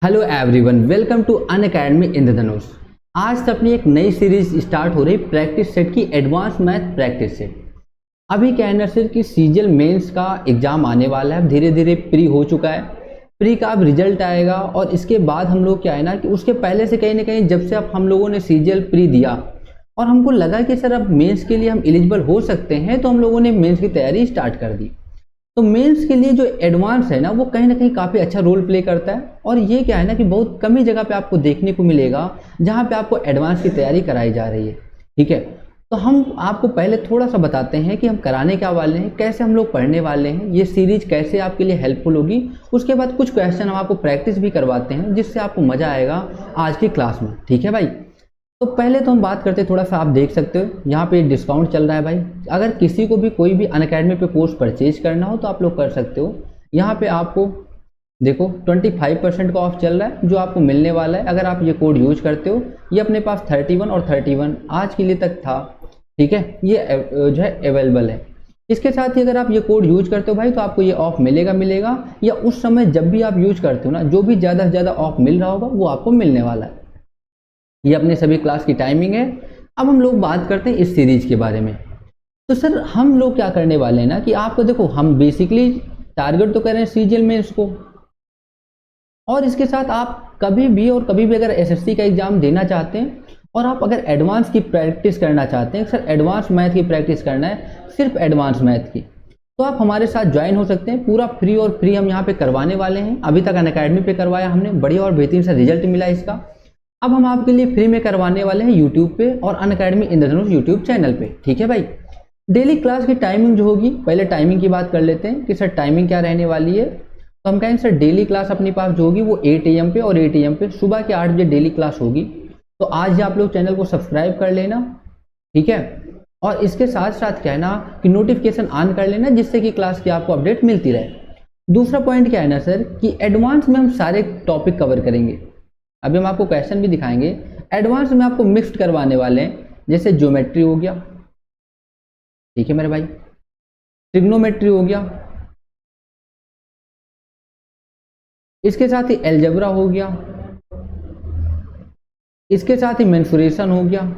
Hello everyone, welcome to Unacademy Indradhanush. आज से अपनी एक नई सीरीज स्टार्ट हो रही प्रैक्टिस सेट की, एडवांस मैथ प्रैक्टिस सेट। अभी क्या है ना सर कि सीजीएल मेंस का एग्जाम आने वाला है, धीरे धीरे प्री हो चुका है। प्री का अब रिजल्ट आएगा और इसके बाद हम लोग क्या है ना कि उसके पहले से कहीं ना कहीं जब से अब हम लोगों ने सीजीएल प्री दिया और हमको लगा कि सर अब मेंस के लिए हम एलिजिबल हो सकते हैं, तो हम लोगों ने मेंस की तैयारी स्टार्ट कर दी। तो मेंस के लिए जो एडवांस है ना वो कहीं ना कहीं काफ़ी अच्छा रोल प्ले करता है, और ये क्या है ना कि बहुत कम ही जगह पे आपको देखने को मिलेगा जहाँ पे आपको एडवांस की तैयारी कराई जा रही है। ठीक है, तो हम आपको पहले थोड़ा सा बताते हैं कि हम कराने क्या वाले हैं, कैसे हम लोग पढ़ने वाले हैं, ये सीरीज कैसे आपके लिए हेल्पफुल होगी। उसके बाद कुछ क्वेश्चन हम आपको प्रैक्टिस भी करवाते हैं जिससे आपको मज़ा आएगा आज की क्लास में। ठीक है भाई, तो पहले तो हम बात करते हैं, थोड़ा सा आप देख सकते हो यहाँ पे डिस्काउंट चल रहा है भाई। अगर किसी को भी कोई भी अनअकैडमी पे कोर्स परचेज करना हो तो आप लोग कर सकते हो। यहाँ पे आपको देखो 25% का ऑफ चल रहा है जो आपको मिलने वाला है अगर आप ये कोड यूज करते हो। ये अपने पास 31 और 31 आज के लिए तक था। ठीक है, ये जो है अवेलेबल है। इसके साथ ही अगर आप ये कोड यूज करते हो भाई तो आपको ये ऑफ मिलेगा, या उस समय जब भी आप यूज करते हो ना, जो भी ज़्यादा से ज़्यादा ऑफ मिल रहा होगा वो आपको मिलने वाला है। ये अपने सभी क्लास की टाइमिंग है। अब हम लोग बात करते हैं इस सीरीज के बारे में। तो सर हम लोग क्या करने वाले हैं ना कि आपको देखो, हम बेसिकली टारगेट तो कर रहे हैं सीजीएल में इसको, और इसके साथ आप कभी भी अगर एसएससी का एग्जाम देना चाहते हैं और आप अगर एडवांस की प्रैक्टिस करना चाहते हैं, सर एडवांस मैथ की प्रैक्टिस करना है, सिर्फ एडवांस मैथ की, तो आप हमारे साथ ज्वाइन हो सकते हैं। पूरा फ्री और फ्री हम यहाँ पे करवाने वाले हैं। अभी तक अनअकैडमी पे करवाया हमने, बढ़िया और बेहतरीन सा रिजल्ट मिला इसका। अब हम आपके लिए फ्री में करवाने वाले हैं यूट्यूब पे और अनअकैडमी इंद्रधनुष यूट्यूब चैनल पे। ठीक है भाई, डेली क्लास की टाइमिंग जो होगी, पहले टाइमिंग की बात कर लेते हैं कि सर टाइमिंग क्या रहने वाली है। तो हम कहेंगे सर डेली क्लास अपने पास जो होगी वो 8 AM पे और 8 AM पे सुबह के 8 बजे डेली क्लास होगी। तो आज ही आप लोग चैनल को सब्सक्राइब कर लेना। ठीक है, और इसके साथ साथ क्या है ना कि नोटिफिकेशन ऑन कर लेना जिससे कि क्लास की आपको अपडेट मिलती रहे। दूसरा पॉइंट क्या है ना सर कि एडवांस में हम सारे टॉपिक कवर करेंगे। अभी हम आपको क्वेश्चन भी दिखाएंगे। एडवांस में आपको मिक्स्ड करवाने वाले हैं, जैसे ज्योमेट्री हो गया, ठीक है मेरे भाई, ट्रिग्नोमेट्री हो गया, इसके साथ ही अलजेब्रा हो गया, इसके साथ ही मेंसुरेशन हो गया।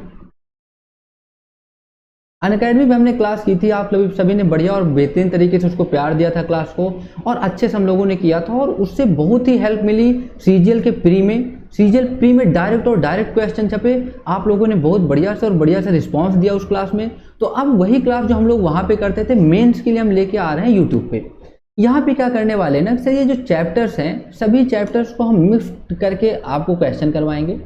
अनअकैडमी में हमने क्लास की थी, आप लोग सभी ने बढ़िया और बेहतरीन तरीके से उसको प्यार दिया था क्लास को, और अच्छे से हम लोगों ने किया था, और उससे बहुत ही हेल्प मिली सीजीएल के प्री में। सीजीएल प्री में डायरेक्ट क्वेश्चन छपे, आप लोगों ने बहुत बढ़िया से रिस्पांस दिया उस क्लास में। तो अब वही क्लास जो हम लोग वहाँ पे करते थे, मेंस के लिए हम लेके आ रहे हैं यूट्यूब पे। यहाँ पे क्या करने वाले हैं ना सर, ये जो चैप्टर्स हैं सभी चैप्टर्स को हम मिक्स करके आपको क्वेश्चन करवाएंगे,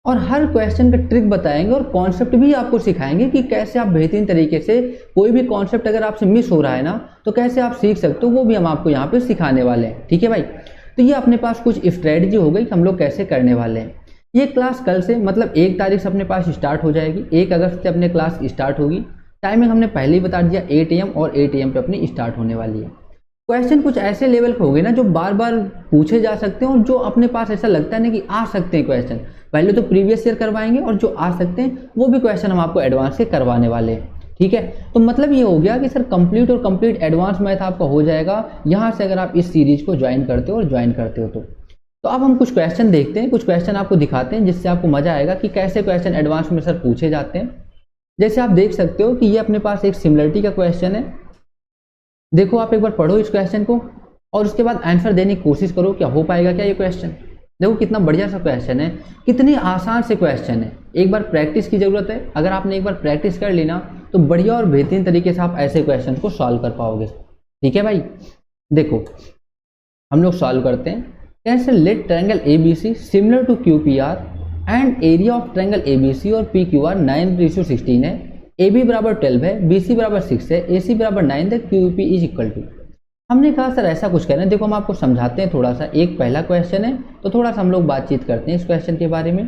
और हर क्वेश्चन का ट्रिक बताएंगे और कॉन्सेप्ट भी आपको सिखाएंगे कि कैसे आप बेहतरीन तरीके से कोई भी कॉन्सेप्ट अगर आपसे मिस हो रहा है ना तो कैसे आप सीख सकते हो, वो भी हम आपको यहाँ पे सिखाने वाले हैं। ठीक है भाई, तो ये अपने पास कुछ स्ट्रेटजी हो गई कि हम लोग कैसे करने वाले हैं। ये क्लास कल से मतलब 1 तारीख से अपने पास स्टार्ट हो जाएगी, 1 अगस्त से अपने क्लास स्टार्ट होगी। टाइमिंग हमने पहले ही बता दिया, 8 AM और 8 AM पे अपनी स्टार्ट होने वाली है। क्वेश्चन कुछ ऐसे लेवल पे हो गए ना जो बार बार पूछे जा सकते हैं, और जो अपने पास ऐसा लगता है ना कि आ सकते हैं क्वेश्चन, पहले तो प्रीवियस ईयर करवाएंगे और जो आ सकते हैं वो भी क्वेश्चन हम आपको एडवांस से करवाने वाले हैं। ठीक है, तो मतलब ये हो गया कि सर कंप्लीट एडवांस मैथ आपका हो जाएगा यहाँ से अगर आप इस सीरीज को ज्वाइन करते हो तो अब हम कुछ क्वेश्चन देखते हैं, कुछ क्वेश्चन आपको दिखाते हैं जिससे आपको मजा आएगा कि कैसे क्वेश्चन एडवांस में सर पूछे जाते हैं। जैसे आप देख सकते हो कि ये अपने पास एक सिमिलरिटी का क्वेश्चन है। देखो आप एक बार पढ़ो इस क्वेश्चन को और उसके बाद आंसर देने की कोशिश करो, क्या हो पाएगा क्या ये क्वेश्चन। देखो कितना बढ़िया सा क्वेश्चन है, कितनी आसान से क्वेश्चन है। एक बार प्रैक्टिस की जरूरत है, अगर आपने एक बार प्रैक्टिस कर ली ना तो बढ़िया और बेहतरीन तरीके से आप ऐसे क्वेश्चन को सॉल्व कर पाओगे। ठीक है भाई, देखो हम लोग सॉल्व करते हैं। कैसे let triangle ABC similar to QPR and area of triangle ABC और PQR 9:16 है, AB बराबर 12 है, BC बराबर 6 है, AC बराबर 9 है, QP इज इक्वल टू। हमने कहा सर ऐसा कुछ कहना है। देखो हम आपको समझाते हैं थोड़ा सा, एक पहला क्वेश्चन है तो थोड़ा सा हम लोग बातचीत करते हैं इस क्वेश्चन के बारे में,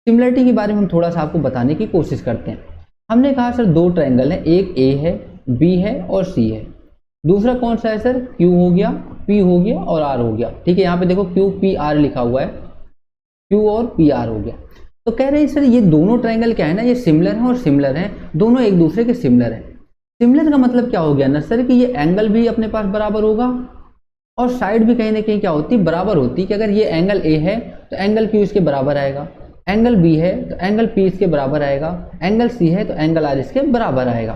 सिमिलरिटी के बारे में हम थोड़ा सा आपको बताने की कोशिश करते हैं। हमने कहा सर 2 ट्रायंगल है, एक A है, B है और C है। दूसरा कौन सा है सर, Q हो गया, P हो गया और R हो गया। ठीक है, यहाँ पे देखो QPR लिखा हुआ है, Q और PR हो गया। तो कह रहे हैं सर ये दोनों ट्रायंगल क्या है ना, ये सिमिलर हैं और सिमिलर हैं, दोनों एक दूसरे के सिमिलर हैं। सिमिलर का मतलब क्या हो गया ना सर कि ये एंगल भी अपने पास बराबर होगा और साइड भी कहीं ना कहीं क्या होती, बराबर होती, कि अगर ये एंगल ए है तो एंगल क्यू इसके बराबर आएगा, एंगल बी है तो एंगल पी इसके बराबर आएगा, एंगल सी है तो एंगल आर इसके बराबर आएगा।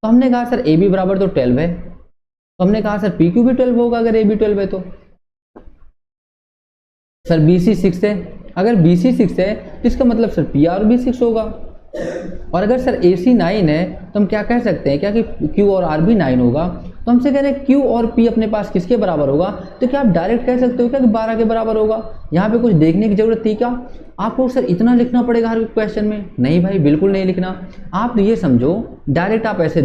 तो हमने कहा सर ए बी बराबर तो 12 है, तो हमने कहा सर पी क्यू भी 12 होगा अगर ए बी 12 है तो। सर बी सी 6 है, अगर बी सी 6 है तो इसका मतलब सर पी आर भी 6 होगा। और अगर सर ए सी 9 है तो हम क्या कह सकते हैं क्या कि क्यू और आर भी 9 होगा। तो हमसे कह रहे हैं क्यू और पी अपने पास किसके बराबर होगा, तो क्या आप डायरेक्ट कह सकते हो क्या कि 12 के बराबर होगा। यहाँ पे कुछ देखने की जरूरत थी क्या, आपको सर इतना लिखना पड़ेगा हर क्वेश्चन में? नहीं भाई, बिल्कुल नहीं लिखना। आप ये समझो, डायरेक्ट आप ऐसे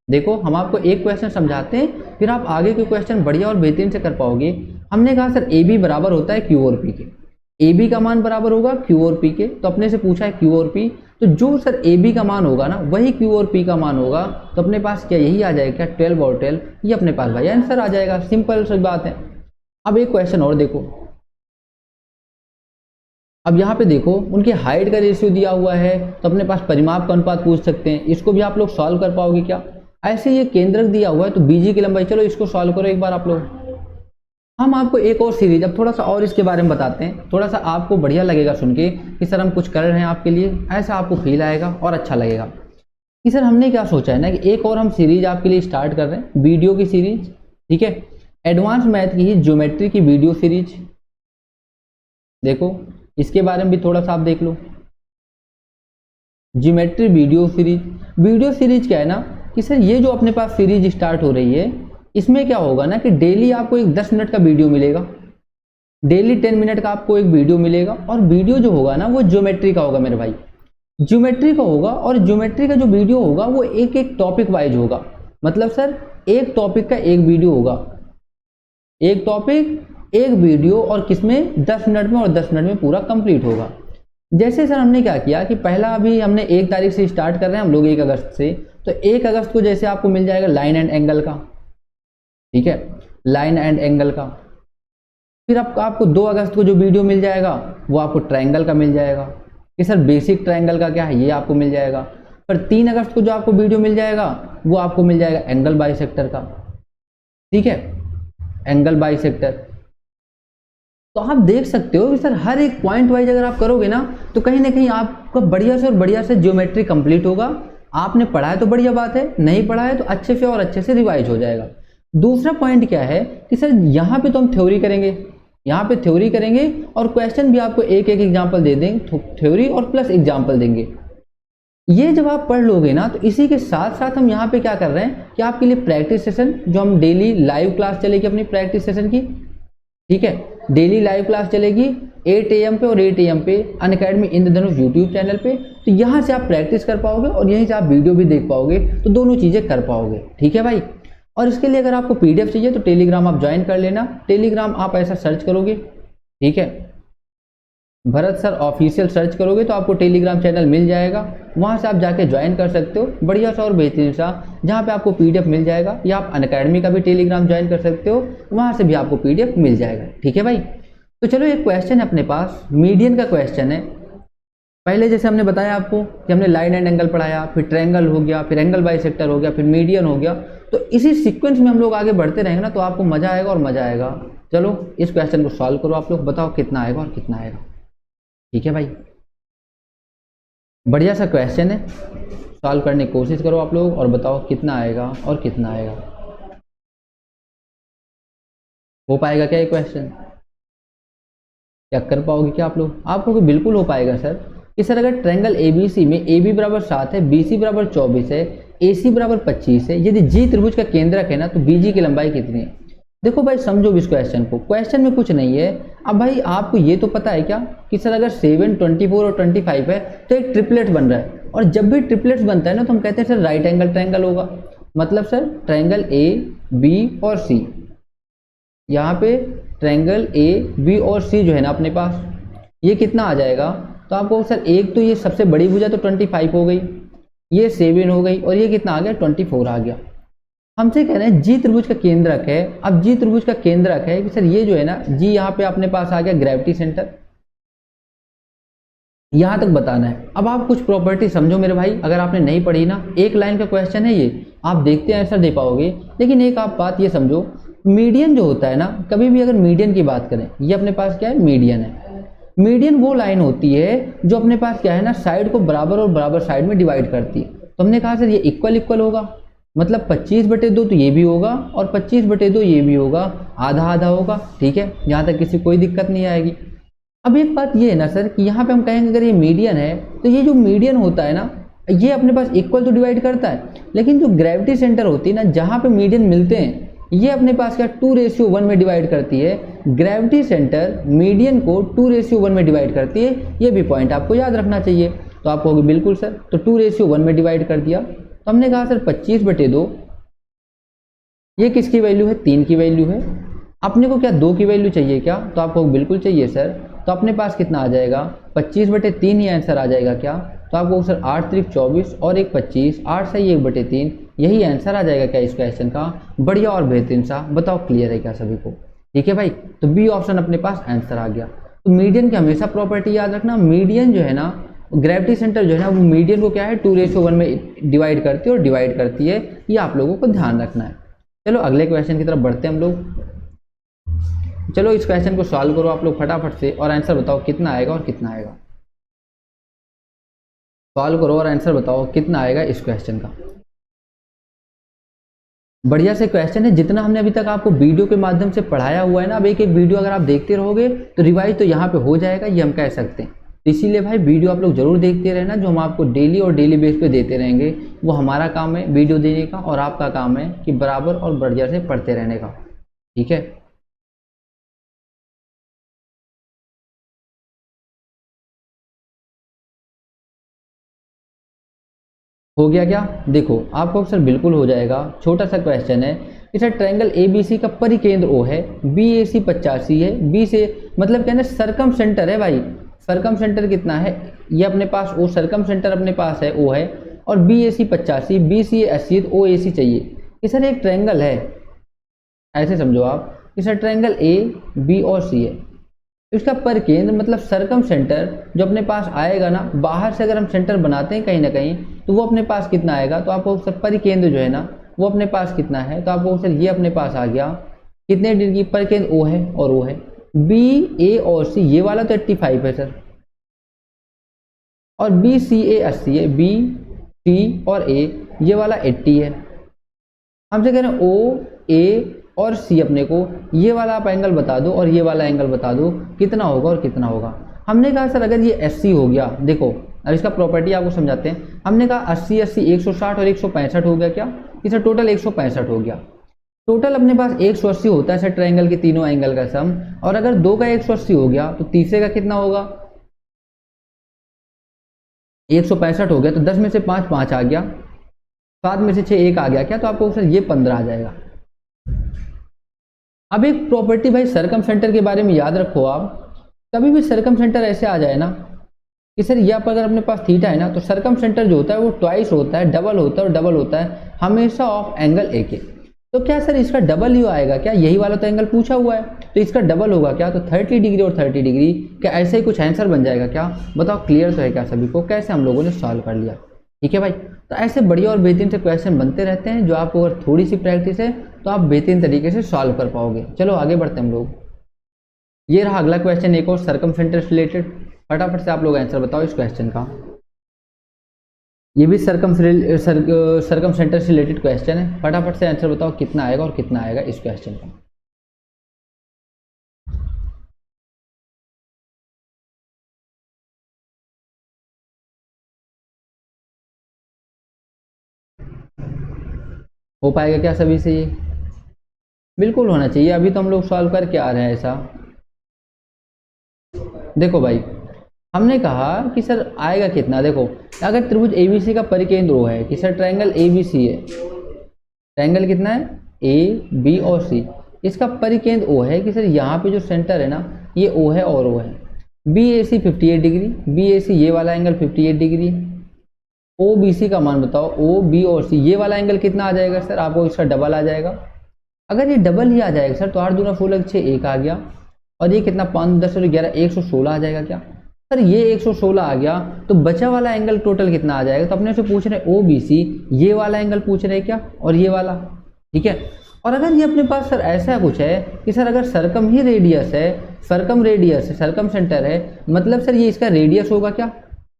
देखो हम आपको एक क्वेश्चन समझाते हैं, फिर आप आगे के क्वेश्चन बढ़िया और बेहतरीन से कर पाओगे। हमने कहा सर ए बी बराबर होता है क्यू और पी के, ए बी का मान बराबर होगा क्यू और पी के, तो अपने से पूछा है क्यू और पी, तो जो सर ए बी का मान होगा ना वही क्यू और पी का मान होगा, तो अपने पास क्या यही आ जाएगा क्या, 12 और 12, ये अपने पास भाई आंसर आ जाएगा। सिंपल सी बात है। अब एक क्वेश्चन और देखो, अब यहाँ पे देखो उनकी हाइट का रेशियो दिया हुआ है, तो अपने पास परिमाप का अनुपात पूछ सकते हैं, इसको भी आप लोग सॉल्व कर पाओगे क्या। ऐसे ये केंद्रक दिया हुआ है तो बीजी की लंबाई, चलो इसको सॉल्व करो एक बार आप लोग। हम आपको एक और सीरीज, अब थोड़ा सा और इसके बारे में बताते हैं, थोड़ा सा आपको बढ़िया लगेगा सुन के कि सर हम कुछ कर रहे हैं आपके लिए, ऐसा आपको फील आएगा और अच्छा लगेगा कि सर हमने क्या सोचा है ना कि एक और हम सीरीज आपके लिए स्टार्ट कर रहे हैं, वीडियो की सीरीज, ठीक है, एडवांस मैथ की ही ज्योमेट्री की वीडियो सीरीज। देखो इसके बारे में भी थोड़ा सा आप देख लो, geometry video series. Video series क्या है ना कि सर ये जो अपने पास सीरीज स्टार्ट हो रही है, इसमें क्या होगा ना कि डेली आपको एक 10 मिनट का वीडियो मिलेगा, डेली 10 मिनट का आपको एक वीडियो मिलेगा, और वीडियो जो होगा ना वो ज्योमेट्री का होगा मेरे भाई, ज्योमेट्री का होगा। और ज्योमेट्री का जो वीडियो होगा वो एक एक टॉपिक वाइज होगा, मतलब सर एक टॉपिक का एक वीडियो होगा, एक टॉपिक एक वीडियो, और किसमें 10 मिनट में, और 10 मिनट में पूरा कंप्लीट होगा। जैसे सर हमने क्या किया कि पहला अभी हमने 1 तारीख से स्टार्ट कर रहे हैं हम लोग, 1 अगस्त से, तो 1 अगस्त को जैसे आपको मिल जाएगा लाइन एंड एंगल का, ठीक है, लाइन एंड एंगल का। फिर आपको 2 अगस्त को जो वीडियो मिल जाएगा वो आपको ट्रायंगल का मिल जाएगा कि सर बेसिक ट्रायंगल का क्या है ये आपको मिल जाएगा। पर 3 अगस्त को जो आपको वीडियो मिल जाएगा वो आपको मिल जाएगा एंगल बाइसेक्टर का, ठीक है, एंगल बाइसेक्टर। तो आप देख सकते हो कि सर हर एक पॉइंट वाइज अगर आप करोगे ना तो कहीं ना कहीं आपका बढ़िया से और बढ़िया से ज्योमेट्री कंप्लीट होगा। आपने पढ़ा है तो बढ़िया बात है, नहीं पढ़ा है तो अच्छे से और अच्छे से रिवाइज हो जाएगा। दूसरा पॉइंट क्या है कि सर यहाँ पे तो हम थ्योरी करेंगे, यहाँ पे थ्योरी करेंगे, और क्वेश्चन भी आपको एक एक एग्जाम्पल दे देंगे, थ्योरी और प्लस एग्जाम्पल देंगे। ये जब आप पढ़ लोगे ना तो इसी के साथ साथ हम यहाँ पे क्या कर रहे हैं कि आपके लिए प्रैक्टिस सेशन, जो हम डेली लाइव क्लास चलेगी अपनी प्रैक्टिस सेशन की, ठीक है, डेली लाइव क्लास चलेगी 8 AM पे और 8 AM पे अनअकैडमी इंद्रधनुष यूट्यूब चैनल पे। तो यहाँ से आप प्रैक्टिस कर पाओगे और यहीं से आप वीडियो भी देख पाओगे, तो दोनों चीज़ें कर पाओगे, ठीक है भाई। और इसके लिए अगर आपको PDF चाहिए तो टेलीग्राम आप ज्वाइन कर लेना। टेलीग्राम आप ऐसा सर्च करोगे, ठीक है, भरत सर ऑफिशियल सर्च करोगे तो आपको टेलीग्राम चैनल मिल जाएगा, वहाँ से आप जाके ज्वाइन कर सकते हो, बढ़िया सा और बेहतरीन सा, जहाँ पे आपको PDF मिल जाएगा। या आप अनअकैडमी का भी टेलीग्राम ज्वाइन कर सकते हो, वहाँ से भी आपको PDF मिल जाएगा, ठीक है भाई। तो चलो एक क्वेश्चन है अपने पास, मीडियन का क्वेश्चन है। पहले जैसे हमने बताया आपको कि हमने लाइन एंड एंगल पढ़ाया, फिर ट्रायंगल हो गया, फिर एंगल बाइसेक्टर हो गया, फिर मीडियन हो गया। तो इसी सीक्वेंस में हम लोग आगे बढ़ते रहेंगे ना तो आपको मजा आएगा और मजा आएगा। चलो इस क्वेश्चन को सॉल्व करो आप लोग, बताओ कितना आएगा और कितना आएगा, ठीक है भाई। बढ़िया सा क्वेश्चन है, सॉल्व करने की कोशिश करो आप लोग और बताओ कितना आएगा और कितना आएगा। हो पाएगा क्या ये क्वेश्चन, क्या कर पाओगे क्या आप लोग? आपको बिल्कुल हो पाएगा सर। कि सर अगर ट्रायंगल ABC में AB बराबर 7 है, BC बराबर 24 है, AC बराबर 25 है, यदि G त्रिभुज का केंद्रक है ना तो BG की लंबाई कितनी है? देखो भाई समझो इस क्वेश्चन को, क्वेश्चन में कुछ नहीं है। अब भाई आपको ये तो पता है क्या कि सर अगर 7, 24 और 25 है तो एक ट्रिपलेट बन रहा है, और जब भी ट्रिपलेट्स बनता है ना तो हम कहते हैं सर राइट एंगल ट्रायंगल होगा। मतलब सर ट्रायंगल AB और C, यहाँ पे ट्रायंगल AB और C जो है ना अपने पास, ये कितना आ जाएगा? तो आपको सर एक तो ये सबसे बड़ी भुजा तो 25 हो गई, ये 7 हो गई, और ये कितना आ गया? 24 आ गया। हमसे कह रहे हैं जी त्रिभुज का केंद्रक है। अब जी त्रिभुज का केंद्रक है कि सर ये जो है ना जी, यहाँ पे अपने पास आ गया ग्रेविटी सेंटर, यहां तक बताना है। अब आप कुछ प्रॉपर्टी समझो मेरे भाई, अगर आपने नहीं पढ़ी ना, एक लाइन का क्वेश्चन है ये, आप देखते हैं आंसर दे पाओगे। लेकिन एक आप बात ये समझो मीडियन जो होता है ना, कभी भी अगर मीडियन की बात करें, ये अपने पास क्या है, मीडियन है। मीडियन वो लाइन होती है जो अपने पास क्या है ना, साइड को बराबर और बराबर साइड में डिवाइड करती है। तो हमने कहा सर ये इक्वल इक्वल होगा, मतलब 25/2 तो ये भी होगा और 25/2 ये भी होगा, आधा आधा होगा। ठीक है, यहाँ तक किसी कोई दिक्कत नहीं आएगी। अब एक बात ये है ना सर कि यहाँ पे हम कहेंगे अगर ये मीडियन है तो ये जो मीडियन होता है ना, ये अपने पास इक्वल तो डिवाइड करता है, लेकिन जो ग्रेविटी सेंटर होती है ना, जहाँ पे मीडियन मिलते हैं, ये अपने पास क्या 2:1 में डिवाइड करती है। ग्रेविटी सेंटर मीडियन को 2:1 में डिवाइड करती है, ये भी पॉइंट आपको याद रखना चाहिए। तो आप कहोगे बिल्कुल सर, तो 2:1 में डिवाइड कर दिया। तो हमने कहा सर 25/2 ये किसकी वैल्यू है, 3 की वैल्यू है। अपने को क्या 2 की वैल्यू चाहिए क्या, तो आप कहोगे बिल्कुल चाहिए सर। तो अपने पास कितना आ जाएगा, 25/3 ही आंसर आ जाएगा क्या। तो आपको सर 8 3 24 और 1 25, 8 से 1/3, यही आंसर आ जाएगा क्या इस क्वेश्चन का। बढ़िया और बेहतरीन सा, बताओ क्लियर है क्या सभी को। ठीक है भाई, तो बी ऑप्शन अपने पास आंसर आ गया। तो मीडियन की हमेशा प्रॉपर्टी याद रखना, मीडियन जो है ना, ग्रेविटी सेंटर जो है ना, वो मीडियन को क्या है 2:1 में डिवाइड करती है और डिवाइड करती है, ये आप लोगों को ध्यान रखना है। चलो अगले क्वेश्चन की तरफ बढ़ते हैं हम लोग। चलो इस क्वेश्चन को सॉल्व करो आप लोग फटाफट से और आंसर बताओ कितना आएगा और कितना आएगा। सॉल्व करो और आंसर बताओ कितना आएगा इस क्वेश्चन का। बढ़िया से क्वेश्चन है, जितना हमने अभी तक आपको वीडियो के माध्यम से पढ़ाया हुआ है ना, अब एक एक वीडियो अगर आप देखते रहोगे तो रिवाइज तो यहाँ पे हो जाएगा, ये हम कह सकते हैं। तो इसीलिए भाई वीडियो आप लोग जरूर देखते रहना, जो हम आपको डेली और डेली बेस पे देते रहेंगे, वो हमारा काम है वीडियो देने का, और आपका काम है कि बराबर और बढ़िया से पढ़ते रहने का। ठीक है, हो गया क्या, देखो आपको सर बिल्कुल हो जाएगा। छोटा सा क्वेश्चन है कि सर ट्रायंगल एबीसी का परिकेंद्र ओ है, BAC 85 है, बी से मतलब क्या है, सरकम सेंटर है भाई। सरकम सेंटर कितना है, ये अपने पास ओ, सरकम सेंटर अपने पास है ओ है, और BAC 85, BCA 80, तो OAC चाहिए। कि सर एक ट्रायंगल है, ऐसे समझो आप कि सर ट्रायंगल A B और C है, इसका पर केंद्र मतलब सरकम सेंटर जो अपने पास आएगा ना, बाहर से अगर हम सेंटर बनाते हैं कहीं ना कहीं, तो वो अपने पास कितना आएगा। तो आपको सर पर केंद्र जो है ना, वो अपने पास कितना है, तो आपको सर ये अपने पास आ गया कितने डिग्री, पर केंद्र O है और O है। B A और C ये वाला तो 85 है सर, और BCA 80 है, B C और A ये वाला 80 है। हमसे कह रहे हैं O A और C अपने को ये वाला आप एंगल बता दो और ये वाला एंगल बता दो कितना होगा और कितना होगा। हमने कहा सर अगर ये 80 हो गया, देखो अब इसका प्रॉपर्टी आपको समझाते हैं। हमने कहा 80 80 160 और 165 हो गया क्या, कि सर टोटल 165 हो गया। टोटल अपने पास 180 होता है सर ट्रायंगल के तीनों एंगल का सम, और अगर दो का 180 हो गया तो तीसरे का कितना होगा, 165 हो गया, तो 10 में से 5 5 आ गया, 7 में से 6 1 आ गया क्या, तो आपको सर ये 15 आ जाएगा। अब एक प्रॉपर्टी भाई सरकम सेंटर के बारे में याद रखो आप, कभी भी सरकम सेंटर ऐसे आ जाए ना कि सर यहाँ पर अगर अपने पास थीटा है ना, तो सरकम सेंटर जो होता है वो ट्वाइस होता है, डबल होता है, और डबल होता है हमेशा ऑफ एंगल ए के। तो क्या सर इसका डबल ही आएगा क्या, यही वाला तो एंगल पूछा हुआ है, तो इसका डबल होगा क्या, तो 30 डिग्री और 30 डिग्री, क्या ऐसे ही कुछ आंसर बन जाएगा क्या, बताओ क्लियर तो है क्या सभी को, कैसे हम लोगों ने सॉल्व कर लिया। ठीक है भाई, तो ऐसे बढ़िया और बेहतरीन से क्वेश्चन बनते रहते हैं, जो आपको अगर थोड़ी सी प्रैक्टिस है तो आप बेहतरीन तरीके से सॉल्व कर पाओगे। चलो आगे बढ़ते हैं हम लोग। ये रहा अगला क्वेश्चन, एक और सरकम सेंटर से रिलेटेड। फटाफट से आप लोग आंसर बताओ इस क्वेश्चन का। ये भी सरकम सेंटर से रिलेटेड क्वेश्चन है, फटाफट से आंसर बताओ कितना आएगा और कितना आएगा इस क्वेश्चन का। हो पाएगा क्या सभी से, ये बिल्कुल होना चाहिए। अभी तो हम लोग सॉल्व करके आ रहे हैं ऐसा। देखो भाई हमने कहा कि सर आएगा कितना, देखो अगर त्रिभुज ABC का परिकेंद्र O है, कि सर ट्रायंगल ABC है, ट्रायंगल कितना है A B और C, इसका परिकेंद्र O है, कि सर यहाँ पे जो सेंटर है ना ये O है और O है। BAC 58 डिग्री, BAC ये वाला एंगल 58 डिग्री, OBC का मान बताओ, OB और C ये वाला एंगल कितना आ जाएगा सर, आपको इसका डबल आ जाएगा। अगर ये डबल ही आ जाएगा सर तो 8 दूना 16 6 1 आ गया, और ये कितना 5 10 और 11 116 आ जाएगा क्या सर, ये 116 आ गया, तो बचा वाला एंगल टोटल कितना आ जाएगा। तो अपने से पूछ रहे OBC ये वाला एंगल पूछ रहे क्या, और ये वाला। ठीक है, और अगर ये अपने पास सर ऐसा कुछ है कि सर अगर सर्कम ही रेडियस है, सर्कम रेडियस है, सर्कम सेंटर है, मतलब सर ये इसका रेडियस होगा क्या,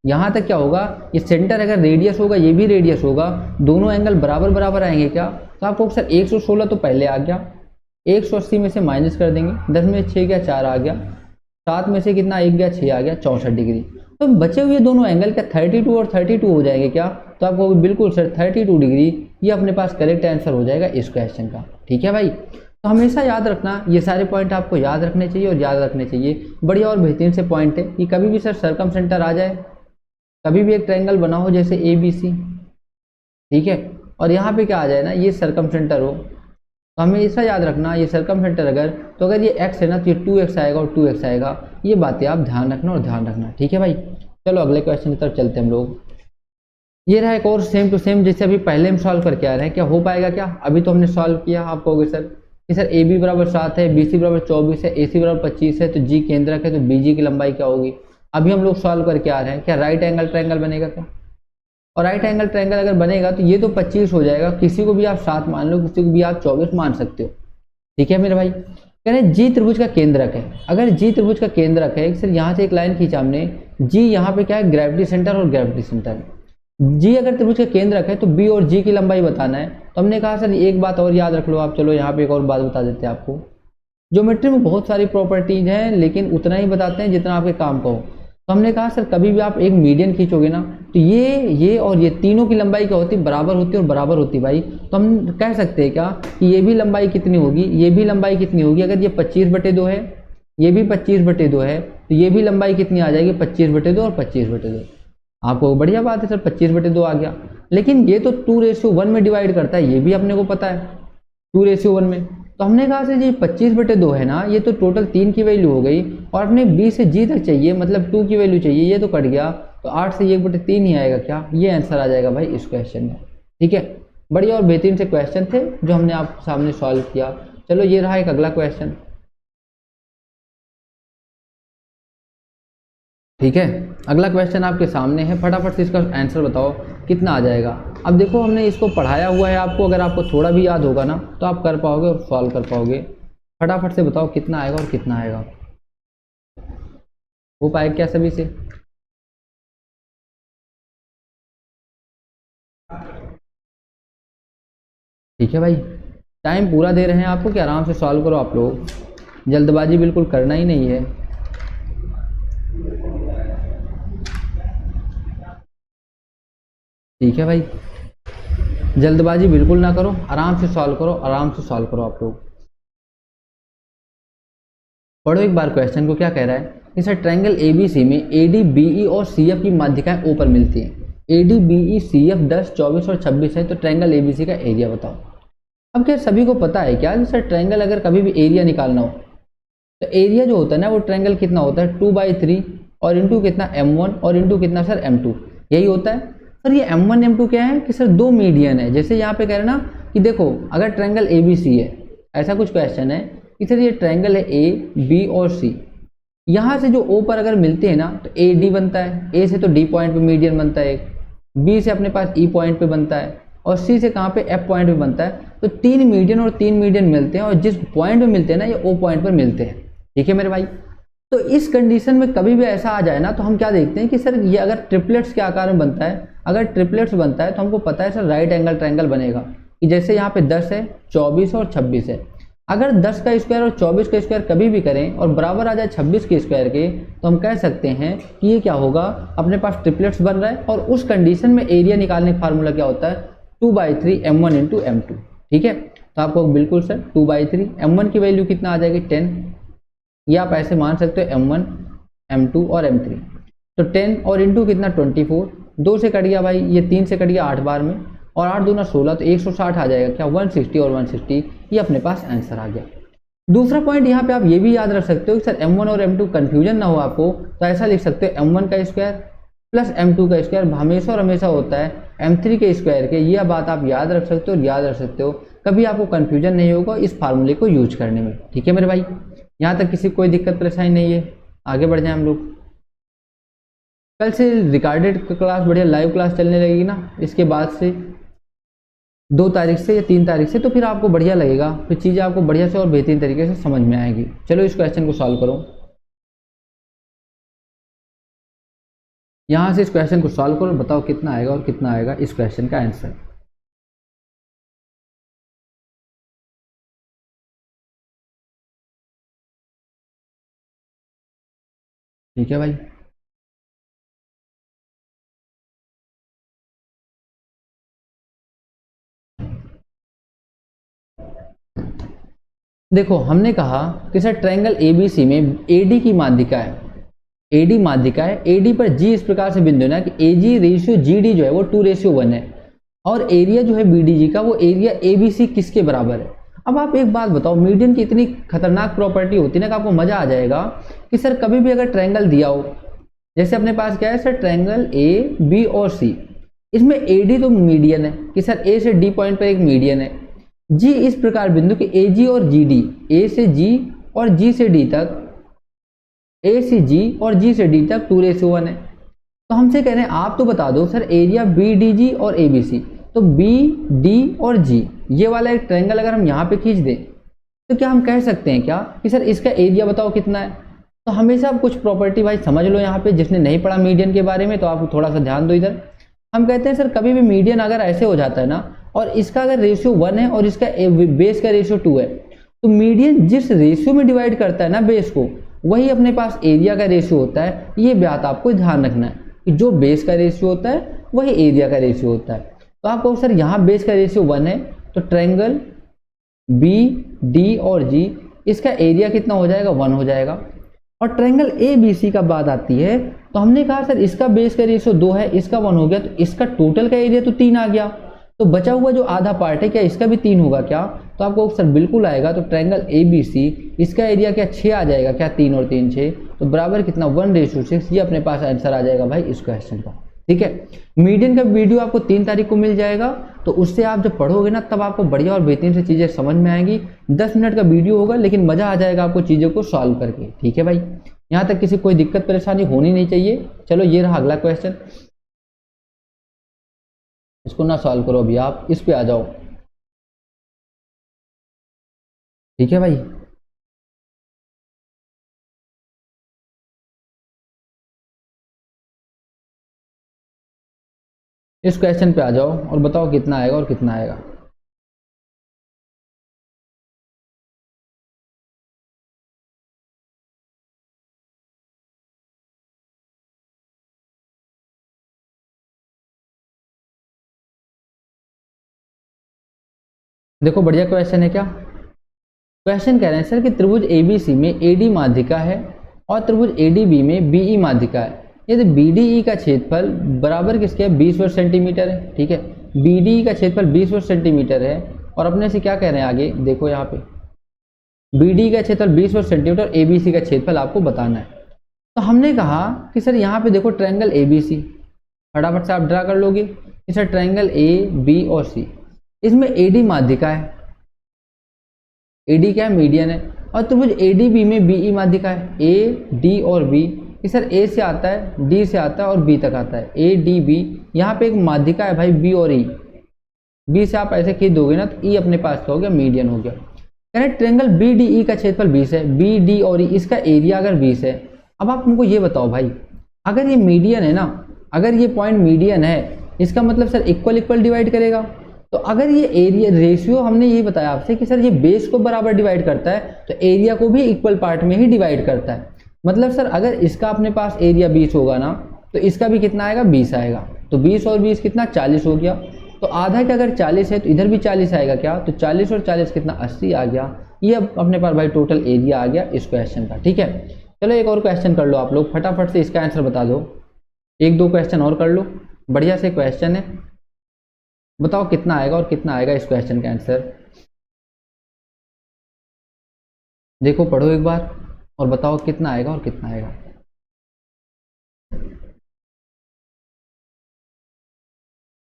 यहाँ तक क्या होगा, ये सेंटर अगर रेडियस होगा ये भी रेडियस होगा, दोनों एंगल बराबर बराबर आएंगे क्या, तो आपको सर 116 तो पहले आ गया, 180 में से माइनस कर देंगे, 10 में 6 गया 4 आ गया, 7 में से कितना 1 गया 6 आ गया, 64 डिग्री। तो बचे हुए दोनों एंगल क्या 32 और 32 हो जाएंगे क्या, तो आपको बिल्कुल सर 32 डिग्री ये अपने पास करेक्ट आंसर हो जाएगा इस क्वेश्चन का। ठीक है भाई, तो हमेशा याद रखना, ये सारे पॉइंट आपको याद रखने चाहिए और याद रखने चाहिए। बढ़िया और बेहतरीन से पॉइंट है कि कभी भी सर सर्कम सेंटर आ जाए, कभी भी एक ट्रायंगल बना हो जैसे ABC, ठीक है, और यहाँ पे क्या आ जाए ना ये सर्कम सेंटर हो, तो हमें ऐसा याद रखना ये सर्कम सेंटर तो अगर ये x है ना तो ये 2x आएगा और 2x आएगा, ये बातें आप ध्यान रखना और ध्यान रखना। ठीक है भाई, चलो अगले क्वेश्चन की तरफ चलते हैं हम लोग। ये रहा एक और सेम टू सेम जैसे अभी पहले हम सॉल्व करके आ रहे हैं, क्या हो पाएगा क्या, अभी तो हमने सॉल्व किया, आप कहोगे सर कि सर AB बराबर 7 है, BC बराबर 24 है, AC बराबर 25 है, तो G केंद्रक है तो BG की लंबाई क्या होगी। अभी हम लोग सॉल्व करके आ रहे हैं, क्या राइट एंगल ट्रायंगल बनेगा क्या, और राइट एंगल ट्रायंगल अगर बनेगा तो ये तो 25 हो जाएगा, किसी को भी आप 7 मान लो, किसी को भी आप 24 मान सकते हो। ठीक है मेरे भाई, कह रहे जी त्रिभुज का केंद्रक है, अगर जी त्रिभुज का केंद्रक है सर यहाँ से एक लाइन खींचा हमने, जी यहाँ पे क्या है ग्रेविटी सेंटर और ग्रेविटी सेंटर है, जी अगर त्रिभुज का केंद्रक है तो बी और जी की लंबाई बताना है। तो हमने कहा सर एक बात और याद रख लो आप, चलो यहाँ पे एक और बात बता देते हैं आपको, ज्योमेट्री में बहुत सारी प्रॉपर्टीज हैं लेकिन उतना ही बताते हैं जितना आपके काम का हो। तो हमने कहा सर कभी भी आप एक मीडियन खींचोगे ना तो ये और ये तीनों की लंबाई क्या होती है, बराबर होती है और बराबर होती भाई। तो हम कह सकते हैं क्या कि ये भी लंबाई कितनी होगी, ये भी लंबाई कितनी होगी, अगर ये 25/2 है, ये भी 25/2 है, तो ये भी लंबाई कितनी आ जाएगी 25/2 और 25/2। आपको बढ़िया बात है सर 25/2 आ गया, लेकिन ये तो 2:1 में डिवाइड करता है, ये भी अपने को पता है 2:1 में। तो हमने कहा सर ये 25/2 है ना, ये तो टोटल 3 की वैल्यू हो गई और अपने B से G तक चाहिए, मतलब 2 की वैल्यू चाहिए, ये तो कट गया, तो 8 से 1/3 ही आएगा क्या, ये आंसर आ जाएगा भाई इस क्वेश्चन में। ठीक है, बढ़िया और बेहतरीन से क्वेश्चन थे जो हमने आप सामने सॉल्व किया। चलो ये रहा एक अगला क्वेश्चन। ठीक है, अगला क्वेश्चन आपके सामने है, फटाफट से इसका आंसर बताओ कितना आ जाएगा। अब देखो हमने इसको पढ़ाया हुआ है आपको, अगर आपको थोड़ा भी याद होगा ना तो आप कर पाओगे और सॉल्व कर पाओगे। फटाफट से बताओ कितना आएगा और कितना आएगा, हो पाएगा क्या सभी से। ठीक है भाई, टाइम पूरा दे रहे हैं आपको कि आराम से सॉल्व करो आप लोग, जल्दबाजी बिल्कुल करना ही नहीं है। ठीक है भाई, जल्दबाजी बिल्कुल ना करो, आराम से सॉल्व करो, आराम से सॉल्व करो आप लोग। पढ़ो एक बार क्वेश्चन को, क्या कह रहा है कि सर ट्रायंगल ABC में AD BE और CF की माध्यिकाएं O पर मिलती हैं, AD BE CF 10 24 और 26 है, तो ट्रायंगल ABC का एरिया बताओ। अब क्या सभी को पता है क्या सर ट्रायंगल अगर कभी भी एरिया निकालना हो तो एरिया जो होता है ना वो ट्रायंगल कितना होता है 2/3 और इंटू कितना M1 और इंटू कितना सर M2, यही होता है। सर ये M1 M2 क्या है कि सर दो मीडियन है, जैसे यहाँ पे कह रहे हैं ना कि देखो अगर ट्रायंगल ABC है, ऐसा कुछ क्वेश्चन है कि सर ये ट्रायंगल है A B और C, यहाँ से जो O पर अगर मिलते हैं ना तो AD बनता है, A से तो D पॉइंट पे मीडियन बनता है एक, B से अपने पास E पॉइंट पे बनता है और C से कहाँ पे F पॉइंट पे बनता है। तो 3 मीडियन और 3 मीडियन मिलते हैं और जिस पॉइंट पे मिलते हैं ना ये O पॉइंट पर मिलते हैं। ठीक है मेरे भाई, तो इस कंडीशन में कभी भी ऐसा आ जाए ना तो हम क्या देखते हैं कि सर ये अगर ट्रिपलेट्स के आकार में बनता है, अगर ट्रिपलेट्स बनता है तो हमको पता है सर राइट एंगल ट्रायंगल बनेगा कि जैसे यहाँ पे 10 है 24 और 26 है, अगर 10 का स्क्वायर और 24 का स्क्वायर कभी भी करें और बराबर आ जाए 26 के स्क्वायर के, तो हम कह सकते हैं कि ये क्या होगा, अपने पास ट्रिपलेट्स बन रहा है और उस कंडीशन में एरिया निकालने का फार्मूला क्या होता है 2/3 M1 इंटू M2। ठीक है, तो आपको बिल्कुल सर 2/3 M1 की वैल्यू कितना आ जाएगी 10, ये आप ऐसे मान सकते हो M1 M2 और M3, तो 10 और इंटू कितना 24, 2 से कट गया भाई, ये 3 से कट गया 8 बार में और 8 दूना 16, तो 160 आ जाएगा क्या 160 और 160, ये अपने पास आंसर आ गया। दूसरा पॉइंट यहाँ पे आप ये भी याद रख सकते हो कि सर M1 और M2 कंफ्यूजन ना हो आपको, तो ऐसा लिख सकते हो M1 का स्क्वायर प्लस M2 का स्क्वायर हमेशा और हमेशा होता है M3 के स्क्वायर के, ये बात आप याद रख सकते हो और याद रख सकते हो, कभी आपको कंफ्यूजन नहीं होगा इस फार्मूले को यूज करने में। ठीक है मेरे भाई, यहाँ तक किसी कोई दिक्कत परेशानी नहीं है, आगे बढ़ जाए हम लोग। कल से रिकॉर्डेड क्लास बढ़िया लाइव क्लास चलने लगेगी ना, इसके बाद से 2 तारीख से या 3 तारीख से, तो फिर आपको बढ़िया लगेगा, फिर चीज़ें आपको बढ़िया से और बेहतरीन तरीके से समझ में आएगी। चलो इस क्वेश्चन को सॉल्व करो। यहाँ से इस क्वेश्चन को सॉल्व करो, बताओ कितना आएगा और कितना आएगा इस क्वेश्चन का आंसर। ठीक है भाई, देखो हमने कहा कि सर ट्रायंगल एबीसी में एडी की माध्यिका है, एडी माध्यिका है, एडी पर जी इस प्रकार से बिंदु है ना कि एजी रेशियो जीडी जो है वो 2:1 है, और एरिया जो है बीडीजी का वो एरिया एबीसी किसके बराबर है। अब आप एक बात बताओ, मीडियन की इतनी खतरनाक प्रॉपर्टी होती है ना कि आपको मजा आ जाएगा कि सर कभी भी अगर ट्रायंगल दिया हो, जैसे अपने पास क्या है सर ट्रायंगल ए बी और सी, इसमें एडी तो मीडियन है कि सर ए से डी पॉइंट पर एक मीडियन है, जी इस प्रकार बिंदु कि ए जी और जी डी, ए से जी और जी से डी तक, ए से जी और जी से डी तक 2:1 है। तो हमसे कह रहे हैं आप तो बता दो sir area B D G और ए बी सी, तो बी डी और जी ये वाला एक ट्रायंगल अगर हम यहाँ पे खींच दें तो क्या हम कह सकते हैं क्या कि सर इसका एरिया बताओ कितना है। तो हमेशा आप कुछ प्रॉपर्टी भाई समझ लो, यहाँ पे जिसने नहीं पढ़ा मीडियन के बारे में तो आप थोड़ा सा ध्यान दो इधर। हम कहते हैं सर कभी भी मीडियन अगर ऐसे हो जाता है ना, और इसका अगर रेशियो 1 है और इसका बेस का रेशियो 2 है, तो मीडियन जिस रेशियो में डिवाइड करता है ना बेस को, वही अपने पास एरिया का रेशियो होता है। ये बात आपको ध्यान रखना है कि जो बेस का रेशियो होता है वही एरिया का रेशियो होता है। तो आपको सर यहाँ बेस का रेशियो 1 है, तो ट्रायंगल बी डी और जी इसका एरिया कितना हो जाएगा 1 हो जाएगा। और ट्रायंगल ए बी सी का बात आती है, तो हमने कहा सर इसका बेस का रेशियो 2 है, इसका 1 हो गया, तो इसका टोटल का एरिया तो 3 आ गया, तो बचा हुआ जो आधा पार्ट है क्या इसका भी 3 होगा क्या। तो आपको सर बिल्कुल आएगा। तो ट्रायंगल ए बी सी इसका एरिया क्या 6 आ जाएगा क्या, 3 और 3 6, तो बराबर कितना 1:6। ये अपने पास आंसर आ जाएगा भाई इस क्वेश्चन का। ठीक है, मीडियन का वीडियो आपको 3 तारीख को मिल जाएगा, तो उससे आप जब पढ़ोगे ना तब आपको बढ़िया और बेहतरीन से चीज़ें समझ में आएंगी। 10 मिनट का वीडियो होगा लेकिन मज़ा आ जाएगा आपको चीज़ों को सॉल्व करके। ठीक है भाई, यहाँ तक किसी कोई दिक्कत परेशानी होनी नहीं चाहिए। चलो ये रहा अगला क्वेश्चन, इसको ना सॉल्व करो अभी, आप इस पे आ जाओ। ठीक है भाई, इस क्वेश्चन पे आ जाओ और बताओ कितना आएगा और कितना आएगा। देखो बढ़िया क्वेश्चन है क्या। क्वेश्चन कह रहे हैं सर कि त्रिभुज एबीसी में एडी माध्यिका है और त्रिभुज एडीबी में बीई माध्यिका है। यदि बीडीई का क्षेत्रफल बराबर किसके है 20 वर्ग सेंटीमीटर है। ठीक है, बीडीई का क्षेत्रफल 20 वर्ग सेंटीमीटर है, और अपने से क्या कह रहे हैं आगे देखो यहाँ पे बीडीई का क्षेत्रफल 20 वर्ग सेंटीमीटर, एबीसी का क्षेत्रफल आपको बताना है। तो हमने कहा कि सर यहाँ पे देखो ट्रायंगल एबीसी, फटाफट से आप ड्रा कर लोगे कि सर ट्रायंगल ए बी और सी, इसमें एडी माध्यिका है, एडी क्या है मीडियन है, और त्रिभुज एडीबी में बीई माध्यिका है, ए डी और बी, कि सर ए से आता है, डी से आता है और बी तक आता है, ए डी बी। यहाँ पे एक माध्यिका है भाई बी और ई, बी से आप ऐसे खींच दोगे ना तो ई अपने पास का हो गया, मीडियन हो गया। यानी ट्रायंगल बी डी ई का क्षेत्रफल 20 है, बी डी और ई इसका एरिया अगर 20 है। अब आप हमको ये बताओ भाई, अगर ये मीडियन है ना, अगर ये पॉइंट मीडियन है, इसका मतलब सर इक्वल इक्वल डिवाइड करेगा। तो अगर ये एरिया रेशियो हमने यही बताया आपसे कि सर ये बेस को बराबर डिवाइड करता है, तो एरिया को भी इक्वल पार्ट में ही डिवाइड करता है। मतलब सर अगर इसका अपने पास एरिया 20 होगा ना, तो इसका भी कितना आएगा 20 आएगा, तो 20 और 20 कितना 40 हो गया। तो आधा का अगर 40 है तो इधर भी 40 आएगा क्या, तो 40 और 40 कितना 80 आ गया। ये अब अपने पास भाई टोटल एरिया आ गया इस क्वेश्चन का। ठीक है, चलो एक और क्वेश्चन कर लो आप लोग, फटाफट से इसका आंसर बता दो। 1-2 क्वेश्चन और कर लो, बढ़िया से क्वेश्चन है, बताओ कितना आएगा और कितना आएगा इस क्वेश्चन का आंसर। देखो पढ़ो एक बार और बताओ कितना आएगा और कितना आएगा।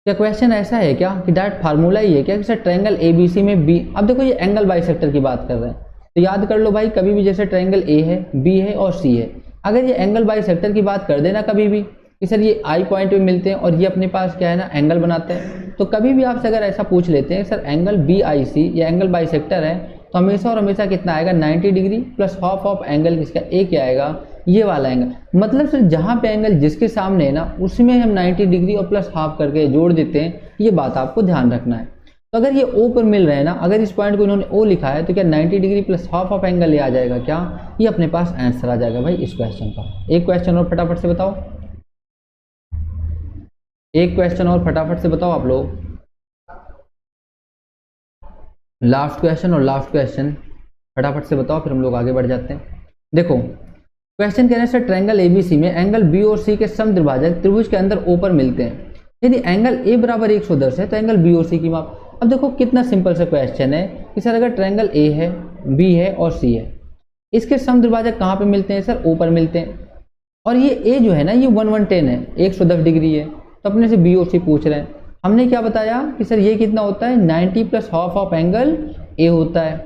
क्या क्वेश्चन ऐसा है क्या कि डायरेक्ट फार्मूला ही है क्या कि सर ट्रायंगल एबीसी में बी, अब देखो ये एंगल बाइसेक्टर की बात कर रहे हैं, तो याद कर लो भाई कभी भी जैसे ट्रायंगल ए है, बी है और सी है, अगर ये एंगल बाइसेक्टर की बात कर देना कभी भी, कि सर ये आई पॉइंट पे मिलते हैं और ये अपने पास क्या है ना एंगल बनाते हैं। तो कभी भी आपसे अगर ऐसा पूछ लेते हैं सर एंगल BIC या एंगल बाइसेक्टर है, तो हमेशा और हमेशा कितना आएगा 90 degree plus half of angle किसका, ए क्या आएगा, ये वाला एंगल। मतलब सर जहाँ पे एंगल जिसके सामने है ना उसमें हम 90 डिग्री और प्लस हाफ करके जोड़ देते हैं, ये बात आपको ध्यान रखना है। तो अगर ये O पर मिल रहे हैं ना, अगर इस पॉइंट को इन्होंने O लिखा है तो क्या 90 degree plus half of angle ये आ जाएगा क्या, ये अपने पास आंसर आ जाएगा भाई इस क्वेश्चन का। एक क्वेश्चन और फटाफट से बताओ, एक क्वेश्चन और फटाफट से बताओ आप लोग, लास्ट क्वेश्चन और लास्ट क्वेश्चन फटाफट से बताओ, फिर हम लोग आगे बढ़ जाते हैं। देखो क्वेश्चन कह रहे हैं सर ट्रायंगल ABC में एंगल B और C के समद्विभाजक त्रिभुज के अंदर O पर मिलते हैं, यदि एंगल A बराबर 110 है तो एंगल B और C की माप। अब देखो कितना सिंपल सा क्वेश्चन है कि सर अगर ट्रायंगल A है, B है और C है, इसके समद्विभाजक कहाँ पे मिलते हैं सर, O पर मिलते हैं। और ये A जो है ना ये 110 है, 110 डिग्री है, तो अपने से B और C पूछ रहे हैं। हमने क्या बताया कि सर ये कितना होता है 90 plus half of angle A होता है,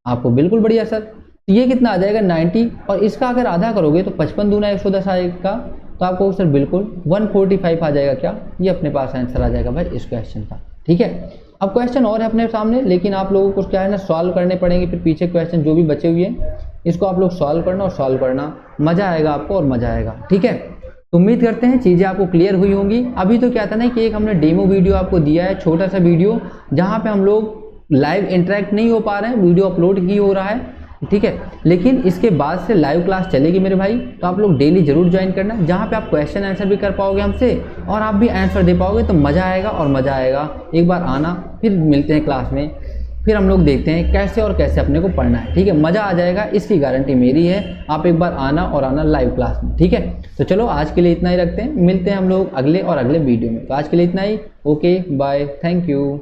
आपको बिल्कुल बढ़िया सर। तो ये कितना आ जाएगा 90 और इसका अगर आधा करोगे तो 55 दूना 110 आएगा, तो आपको सर बिल्कुल 145 आ जाएगा क्या, ये अपने पास आंसर आ जाएगा भाई इस क्वेश्चन का। ठीक है, अब क्वेश्चन और है अपने सामने, लेकिन आप लोगों को क्या है ना सॉल्व करने पड़ेंगे, फिर पीछे क्वेश्चन जो भी बचे हुए हैं इसको आप लोग सॉल्व करना, और सॉल्व करना मजा आएगा आपको और मजा आएगा। ठीक है, तो उम्मीद करते हैं चीज़ें आपको क्लियर हुई होंगी। अभी तो क्या था ना कि एक हमने डेमो वीडियो आपको दिया है, छोटा सा वीडियो, जहाँ पे हम लोग लाइव इंटरेक्ट नहीं हो पा रहे हैं, वीडियो अपलोड ही हो रहा है। ठीक है, लेकिन इसके बाद से लाइव क्लास चलेगी मेरे भाई, तो आप लोग डेली जरूर ज्वाइन करना, जहाँ पे आप क्वेश्चन आंसर भी कर पाओगे हमसे और आप भी आंसर दे पाओगे, तो मज़ा आएगा और मज़ा आएगा। एक बार आना, फिर मिलते हैं क्लास में, फिर हम लोग देखते हैं कैसे और कैसे अपने को पढ़ना है। ठीक है, मज़ा आ जाएगा, इसकी गारंटी मेरी है। आप एक बार आना और आना लाइव क्लास में। ठीक है, तो चलो आज के लिए इतना ही रखते हैं, मिलते हैं हम लोग अगले और अगले वीडियो में। तो आज के लिए इतना ही, ओके बाय, थैंक यू।